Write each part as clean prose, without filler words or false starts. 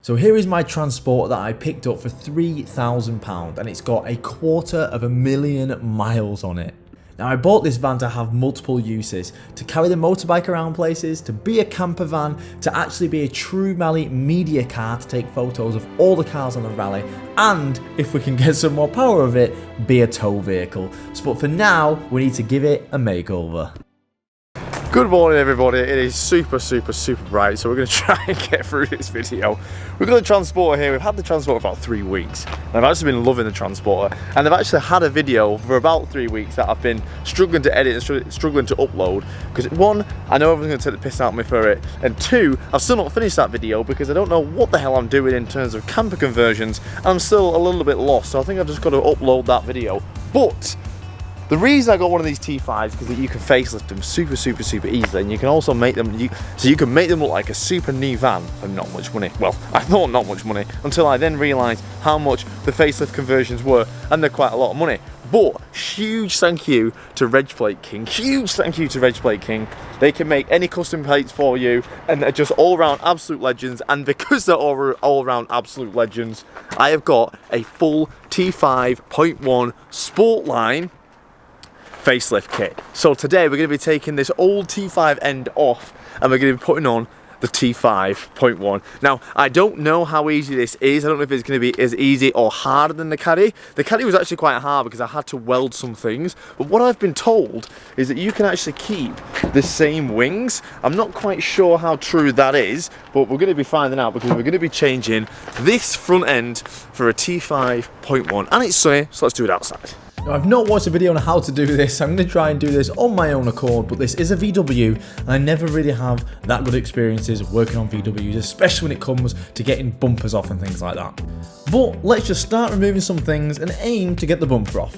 So here is my transporter that I picked up for £3,000 and it's got 250,000 miles on it. Now I bought this van to have multiple uses, to carry the motorbike around places, to be a camper van, to actually be a true rally media car to take photos of all the cars on the rally, and if we can get some more power of it, be a tow vehicle. So but for now, we need to give it a makeover. Good morning everybody, it is super bright, so we're going to try and get through this video. We've got the transporter here. We've had the transporter for about 3 weeks and I've actually been loving the transporter, and I've actually had a video for about 3 weeks that I've been struggling to edit and struggling to upload because one, I know everyone's going to take the piss out of me for it, and two, I've still not finished that video because I don't know what the hell I'm doing in terms of camper conversions. I'm still a little bit lost, so I think I've just got to upload that video. But the reason I got one of these T5s is because you can facelift them super easily, and you can also make them, so you can make them look like a super new van for not much money. Well, I thought not much money until I then realised how much the facelift conversions were, and they're quite a lot of money. But huge thank you to Reg Plate King, huge thank you to Reg Plate King. They can make any custom plates for you, and they're just all around absolute legends. And because they're all around absolute legends, I have got a full T5.1 Sportline facelift kit. So today we're going to be taking this old T5 end off and we're going to be putting on the T5.1. Now I don't know how easy this is. I don't know if it's going to be as easy or harder than the Caddy. The Caddy was actually quite hard because I had to weld some things, but what I've been told is that you can actually keep the same wings. I'm not quite sure how true that is, but we're going to be finding out because we're going to be changing this front end for a T5.1 and it's sunny, so let's do it outside. Now, I've not watched a video on how to do this. I'm going to try and do this on my own accord, but this is a VW and I never really have that good experiences working on VWs, especially when it comes to getting bumpers off and things like that. But let's just start removing some things and aim to get the bumper off.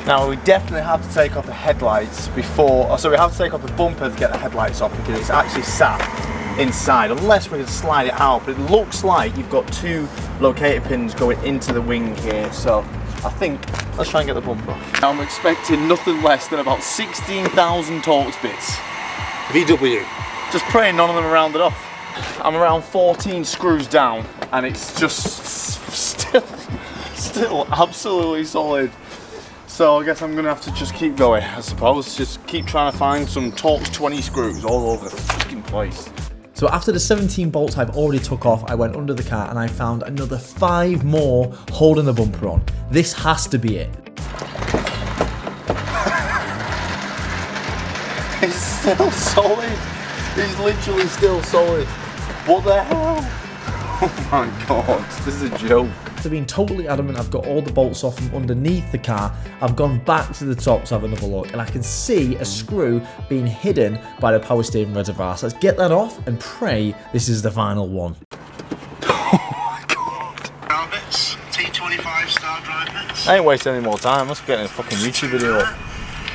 Now we definitely have to take off the headlights before, so we have to take off the bumper to get the headlights off because it's actually sat inside, unless we can slide it out, but it looks like you've got 2 locator pins going into the wing here, so I think let's try and get the bumper off. Now I'm expecting nothing less than about 16,000 Torx bits. VW. Just praying none of them are rounded off. I'm around 14 screws down and it's just still absolutely solid. So I guess I'm gonna have to just keep going, I suppose. Just keep trying to find some Torx 20 screws all over the fucking place. So after the 17 bolts I've already took off, I went under the car and I found another 5 more holding the bumper on. This has to be it. It's still solid. It's literally still solid. What the hell? Oh my god, this is a joke. After being totally adamant I've got all the bolts off from underneath the car, I've gone back to the top to have another look and I can see a screw being hidden by the power steering reservoir. So let's get that off and pray this is the final one. Oh my god. Bits, T25 star drive bits. I ain't wasting any more time, let's get in a fucking YouTube video up.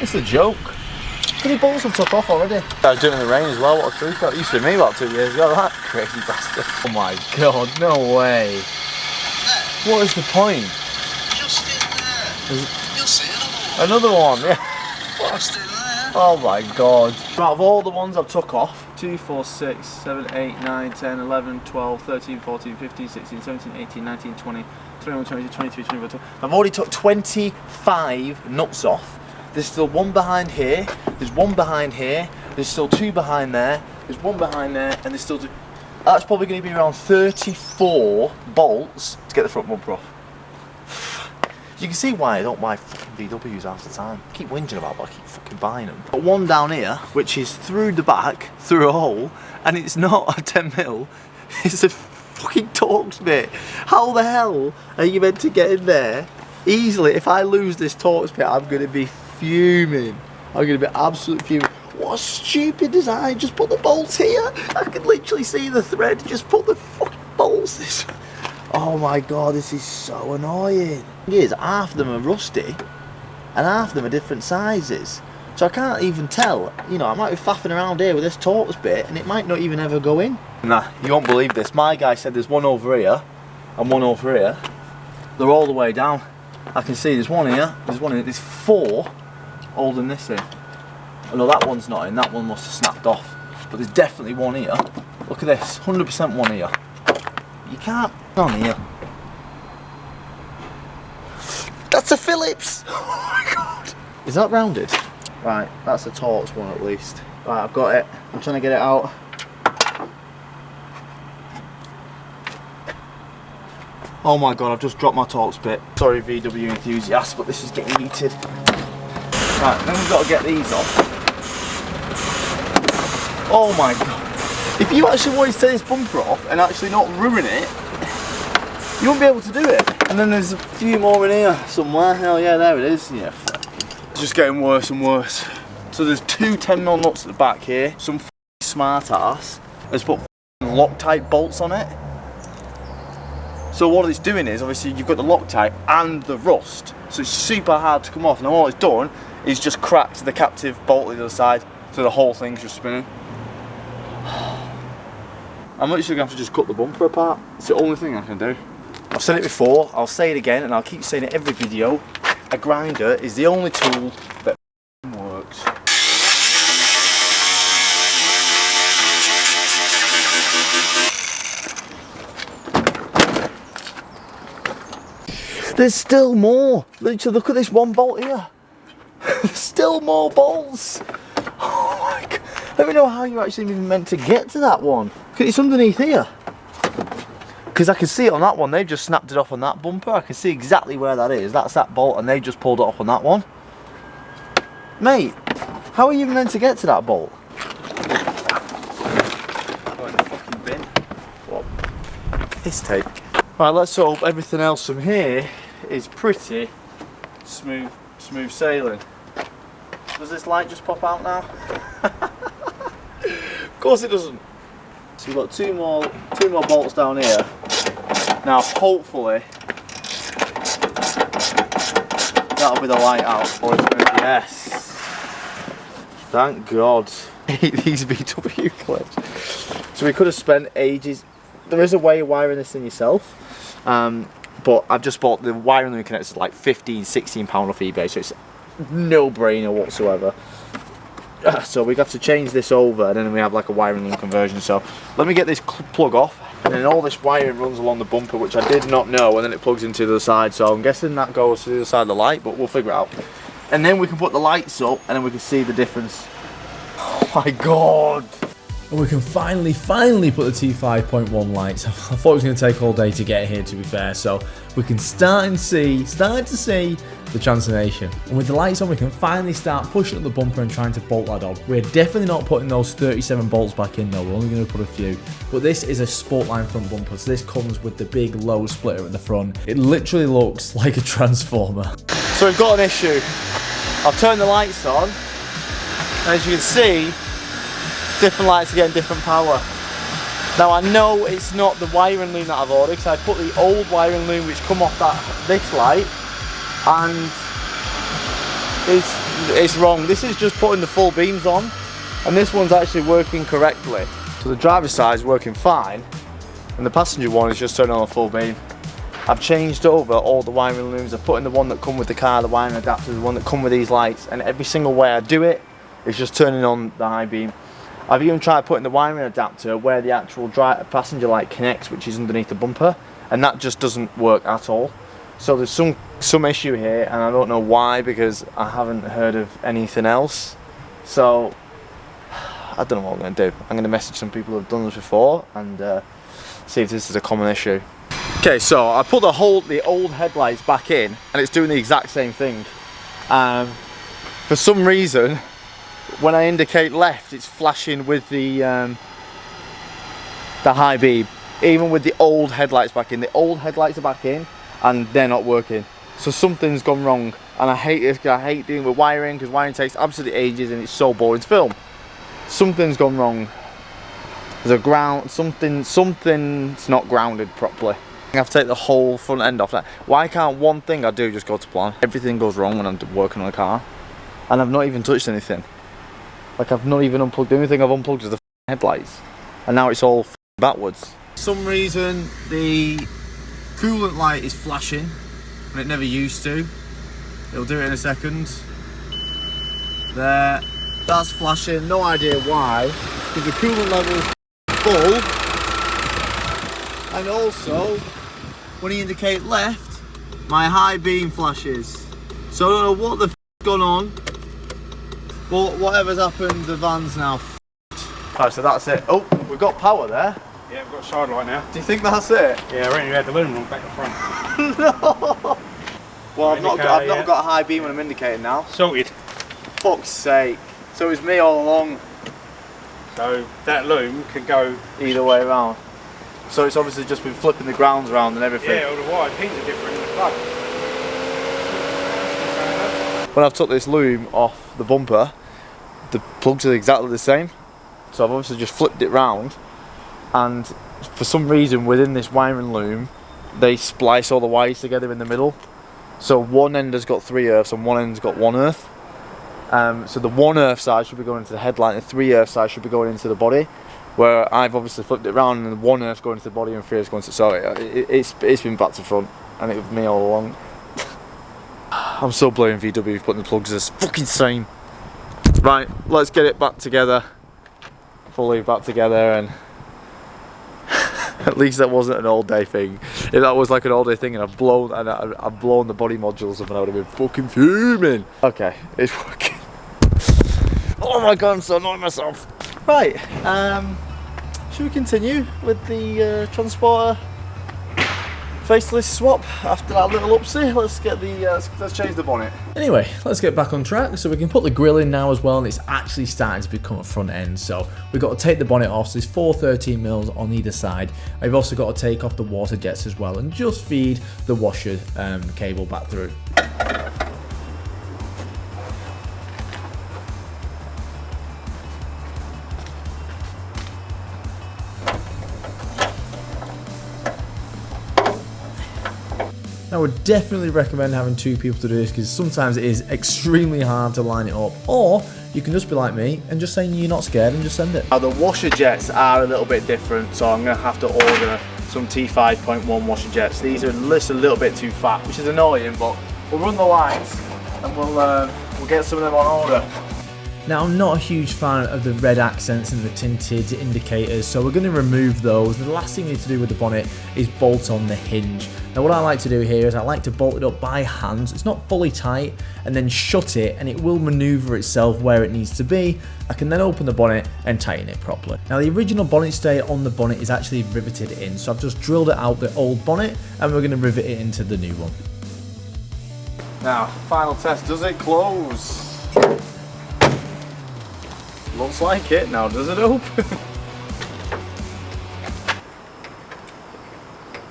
It's a joke. How many bolts have took off already? I was doing it in the rain as well, what a trooper. It used to be me about 2 years ago, that crazy bastard. Oh my god, no way. What is the point? Just in there. You'll see Another one, yeah. Just in there. Oh my god. Out of all the ones I've took off, 2, 4, 6, 7, 8, 9, 10, 11, 12, 13, 14, 15, 16, 17, 18, 19, 20, 21, 22, 23, 24, 25. I've already took 25 nuts off. There's still one behind here, there's one behind here, there's still 2 behind there, there's 1 behind there, and there's still 2. That's probably going to be around 34 bolts to get the front bumper off. You can see why I don't buy fucking VWs half the time. I keep whinging about it, but I keep fucking buying them. Got one down here, which is through the back, through a hole, and it's not a 10mm, it's a fucking Torx bit. How the hell are you meant to get in there easily? If I lose this Torx bit, I'm going to be fuming. I'm going to be absolutely fuming. What a stupid design, just put the bolts here. I can literally see the thread, just put the fucking bolts this. Oh my god, this is so annoying. The thing is, half of them are rusty and half of them are different sizes. So I can't even tell, you know, I might be faffing around here with this Torx bit and it might not even ever go in. Nah, you won't believe this. My guy said there's one over here and one over here. They're all the way down. I can see there's one here, there's one here, there's 4 holding this in. Oh no, that one's not in, that one must have snapped off. but there's definitely one here. Look at this, 100% one here. You can't on here. That's a Phillips! Oh my god! Is that rounded? Right, that's a Torx one at least. Right, I've got it. I'm trying to get it out. Oh my god, I've just dropped my Torx bit. Sorry VW enthusiasts, but this is getting heated. Right, then we've got to get these off. Oh my god. If you actually wanted to take this bumper off and actually not ruin it, you won't be able to do it. And then there's a few more in here somewhere. Hell yeah, there it is. Yeah, it's just getting worse and worse. So there's two 10mm nuts at the back here. Some smart ass has put Loctite bolts on it. So what it's doing is, obviously you've got the Loctite and the rust, so it's super hard to come off. Now all it's done is just cracked the captive bolt on the other side, so the whole thing's just spinning. I'm literally going to have to just cut the bumper apart. It's the only thing I can do. I've said it before, I'll say it again, and I'll keep saying it every video. A grinder is the only tool that works. There's still more. Literally, look at this one bolt here. There's still more bolts. Oh my god. I don't know how you're actually even meant to get to that one. It's underneath here. Because I can see it on that one. They've just snapped it off on that bumper. I can see exactly where that is. That's that bolt, and they've just pulled it off on that one. Mate, how are you even meant to get to that bolt? Oh, in the fucking bin. What? Piss take. Right, let's hope everything else from here is pretty smooth sailing. Does this light just pop out now? Of course it doesn't. So we've got two more bolts down here. Now hopefully that'll be the light out. Yes. Thank God. I hate these VW clips. So we could have spent ages. There is a way of wiring this in yourself. But I've just bought the wiring loom connectors like £15–16 off eBay, so it's no brainer whatsoever. So we have to change this over, and then we have like a wiring loom conversion. So let me get this plug off, and then all this wiring runs along the bumper, which I did not know, and then it plugs into the side. So I'm guessing that goes to the other side of the light, but we'll figure it out. And then we can put the lights up, and then we can see the difference. Oh my god! And we can finally put the T5.1 lights. I thought it was going to take all day to get here, to be fair, so we can start to see the transformation. And with the lights on, we can finally start pushing up the bumper and trying to bolt that on. We're definitely not putting those 37 bolts back in though, we're only going to put a few. But this is a Sportline front bumper, so this comes with the big low splitter at the front. It literally looks like a transformer. So we've got an issue. I've turned the lights on, and as you can see, different lights are getting different power. Now I know it's not the wiring loom that I've ordered, because I put the old wiring loom which come off this light, and it's wrong. This is just putting the full beams on, and this one's actually working correctly. So the driver's side is working fine, and the passenger one is just turning on a full beam. I've changed over all the wiring looms. I've put in the one that come with the car, the wiring adapter, the one that come with these lights, and every single way I do it is just turning on the high beam. I've even tried putting the wiring adapter where the actual passenger light connects, which is underneath the bumper, and that just doesn't work at all. So there's some issue here, and I don't know why, because I haven't heard of anything else. So I don't know what I'm going to do. I'm going to message some people who have done this before and see if this is a common issue. Okay, so I put the old headlights back in, and it's doing the exact same thing. For some reason, when I indicate left, it's flashing with the high beam. Even with the old headlights back in. The old headlights are back in, and they're not working. So something's gone wrong, and I hate this. I hate dealing with wiring, because wiring takes absolutely ages, and it's so boring to film. Something's gone wrong. There's a ground. Something's not grounded properly. I have to take the whole front end off that. Why can't one thing I do just go to plan? Everything goes wrong when I'm working on a car, and I've not even touched anything. Like, I've not even unplugged anything. I've unplugged the headlights, and now it's all backwards. For some reason the coolant light is flashing when it never used to. It'll do it in a second. There, That's flashing, no idea why, because the coolant level is full. And also, when you indicate left, my high beam flashes. So I don't know what the f*** gone on, but whatever's happened, the van's now f***ed. Right, so that's it. Oh, we've got power there. Yeah, we've got a side light now. Do you think that's it? Yeah, I reckon you had the loom wrong back to front. No! Well, I've not got a high beam when I'm indicating now. Sorted. Fuck's sake. So it's me all along. So that loom can go Either way around. So it's obviously just been flipping the grounds around and everything. Yeah, all the wire pins are different in the plug. When I've took this loom off the bumper, the plugs are exactly the same. So I've obviously just flipped it round, and for some reason within this wiring loom, they splice all the wires together in the middle. So one end has got 3 earths and one end's got 1 earth. So the 1 earth side should be going into the headlight and the 3 earth side should be going into the body. Where I've obviously flipped it around and the 1 earth's going into the body and 3 earth's going to... So it's been back to front, and it was me all along. I'm so blaming VW for putting the plugs as fucking same. Right, let's get it back together. Fully back together, and at least that wasn't an all day thing. If that was like an all day thing and I've blown the body modules up, and I would have been fucking fuming. Okay, it's working. Oh my god, I'm so annoying myself. Right, should we continue with the transporter facelift swap after that little upsie? Let's get the let's change the bonnet. Anyway, let's get back on track. So we can put the grill in now as well, and it's actually starting to become a front end. So we've got to take the bonnet off. So there's 4 13mm on either side. I've also got to take off the water jets as well and just feed the washer cable back through. I would definitely recommend having 2 people to do this, because sometimes it is extremely hard to line it up, or you can just be like me and just saying you're not scared and just send it. Now the washer jets are a little bit different, so I'm going to have to order some T.1 washer jets. These are just a little bit too fat, which is annoying, but we'll run the lines and we'll get some of them on order. Now, I'm not a huge fan of the red accents and the tinted indicators, so we're going to remove those. The last thing we need to do with the bonnet is bolt on the hinge. Now, what I like to do here is I like to bolt it up by hand, so it's not fully tight, and then shut it, and it will maneuver itself where it needs to be. I can then open the bonnet and tighten it properly. Now, the original bonnet stay on the bonnet is actually riveted in, so I've just drilled it out the old bonnet, and we're going to rivet it into the new one. Now, final test, does it close? Looks like it. Now does it open?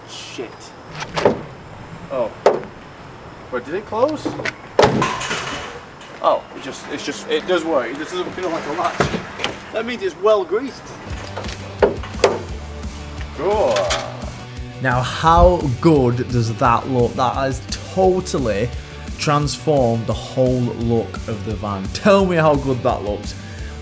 Shit. Oh. Wait, did it close? Oh, it does work. It just doesn't feel like a latch. That means it's well greased. Good. Now, how good does that look? That has totally transformed the whole look of the van. Tell me how good that looks.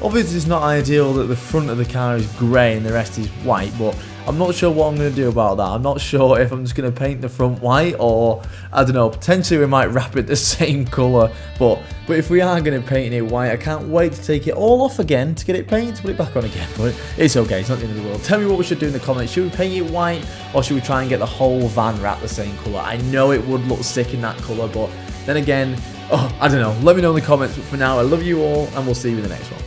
Obviously, it's not ideal that the front of the car is grey and the rest is white, but I'm not sure what I'm going to do about that. I'm not sure if I'm just going to paint the front white, or I don't know, potentially we might wrap it the same colour, but if we are going to paint it white, I can't wait to take it all off again to get it painted, to put it back on again, but it's okay, it's not the end of the world. Tell me what we should do in the comments. Should we paint it white, or should we try and get the whole van wrapped the same colour? I know it would look sick in that colour, but then again, I don't know. Let me know in the comments, but for now, I love you all, and we'll see you in the next one.